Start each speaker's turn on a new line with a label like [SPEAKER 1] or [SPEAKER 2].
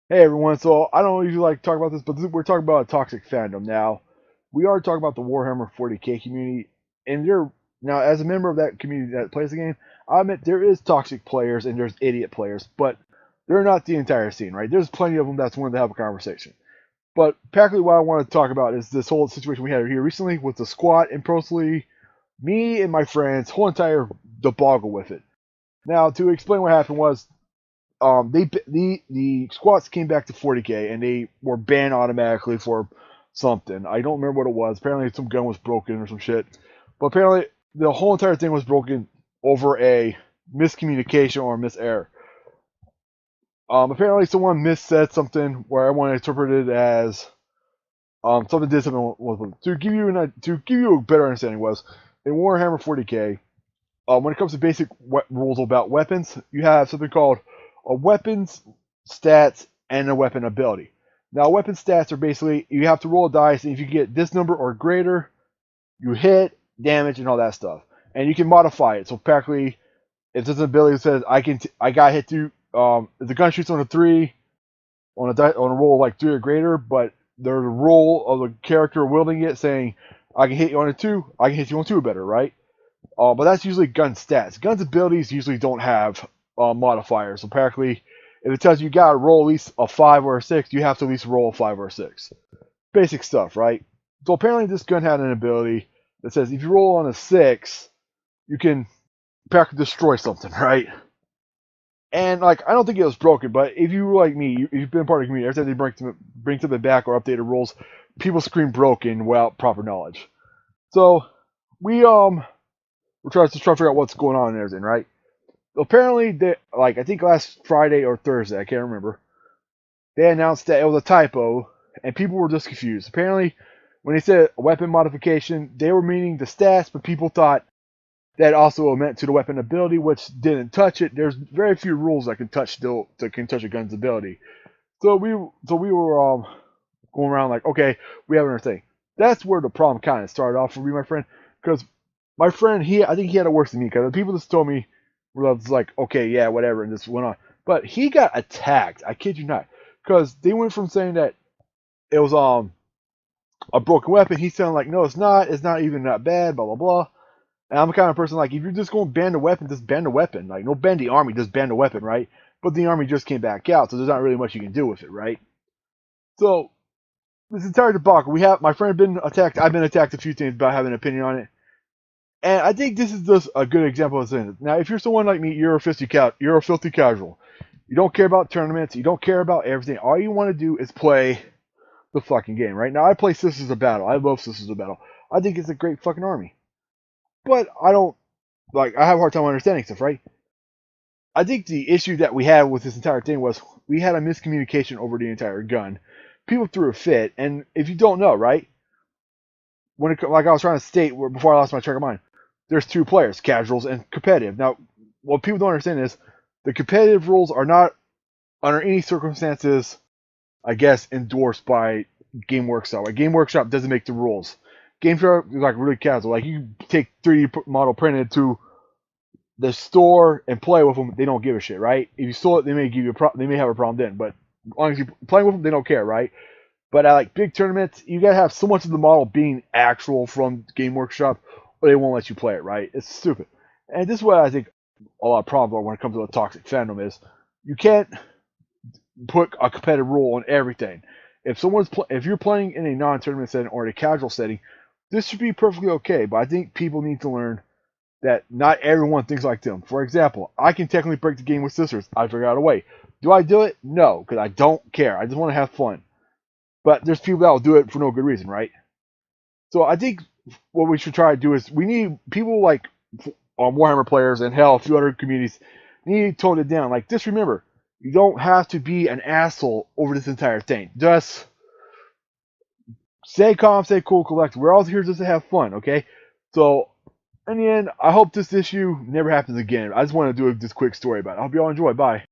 [SPEAKER 1] Hey everyone, so I don't usually like to talk about this, but we're talking about a toxic fandom now. We are talking about the Warhammer 40k community, and there now as a member of that community that plays the game, I admit there is toxic players and there's idiot players, but they're not the entire scene, right? There's plenty of them that's willing to have a conversation. But practically what I want to talk about is this whole situation we had here recently with the squad and personally me and my friends, whole entire debacle with it. Now to explain what happened was the squats came back to 40k and they were banned automatically for something. I don't remember what it was. Apparently, some gun was broken or some shit. But apparently, the whole entire thing was broken over a miscommunication or a miserror. Apparently, someone missaid something where everyone interpreted it as something did something to give you a better understanding was in Warhammer 40k. When it comes to basic rules about weapons, you have something called a weapons stats and a weapon ability. Now, weapon stats are basically you have to roll a dice, and if you get this number or greater, you hit, damage, and all that stuff. And you can modify it. So practically, if there's an ability that says I got hit through, if the gun shoots on a 3, on a roll of like 3 or greater, but there's a roll of the character wielding it saying I can hit you on a 2, I can hit you on 2 better, right? But that's usually gun stats. Guns abilities usually don't have modifiers. So practically, if it tells you got to roll at least a 5 or a 6, you have to at least roll a 5 or a 6. Basic stuff, right? So apparently this gun had an ability that says if you roll on a 6, you can practically destroy something, right? And like I don't think it was broken, but if you were like me, you've been part of the community. Every time they bring something back or updated rules, people scream broken without proper knowledge. So we're trying to figure out what's going on and everything, right? Apparently, I think last Friday or Thursday, I can't remember. They announced that it was a typo, and people were just confused. Apparently, when they said weapon modification, they were meaning the stats, but people thought that also meant to the weapon ability, which didn't touch it. There's very few rules that can touch a gun's ability. So we were going around like, okay, we have our thing. That's where the problem kind of started off for me, my friend, because my friend, I think he had it worse than me because the people just told me were like, okay, yeah, whatever, and this went on. But he got attacked. I kid you not, because they went from saying that it was a broken weapon. He's saying like, no, it's not. It's not even that bad. Blah blah blah. And I'm the kind of person like, if you're just going to ban the weapon, just ban the weapon. Like, no ban the army, just ban the weapon, right? But the army just came back out, so there's not really much you can do with it, right? So this entire debacle, we have my friend been attacked. I've been attacked a few times about having an opinion on it. And I think this is just a good example of saying. Now, if you're someone like me, you're a filthy casual. You don't care about tournaments. You don't care about everything. All you want to do is play the fucking game, right? Now, I play Sisters of Battle. I love Sisters of Battle. I think it's a great fucking army. But I don't, like, I have a hard time understanding stuff, right? I think the issue that we had with this entire thing was we had a miscommunication over the entire gun. People threw a fit, and if you don't know, right? Like I was trying to state before I lost my track of mind, there's two players, casuals and competitive. Now, what people don't understand is the competitive rules are not under any circumstances, I guess, endorsed by Game Workshop. Like Game Workshop doesn't make the rules. Game Workshop is like really casual. Like you take 3D model printed to the store and play with them, they don't give a shit, right? If you stole it, they may give you they may have a problem then, but as long as you're playing with them, they don't care, right? But at like big tournaments, you gotta have so much of the model being actual from Game Workshop, or they won't let you play it, right? It's stupid. And this is what I think a lot of problems are when it comes to a toxic fandom is you can't put a competitive rule on everything. If you're playing in a non-tournament setting or in a casual setting, this should be perfectly okay. But I think people need to learn that not everyone thinks like them. For example, I can technically break the game with sisters. I figure out a way. Do I do it? No, because I don't care. I just want to have fun. But there's people that will do it for no good reason, right? So I think what we should try to do is we need people like Warhammer players and hell, a few other communities need to tone it down. Like just remember, you don't have to be an asshole over this entire thing. Just stay calm, stay cool, collect. We're all here just to have fun, okay? So in the end, I hope this issue never happens again. I just want to do this quick story about it. I hope you all enjoy. Bye.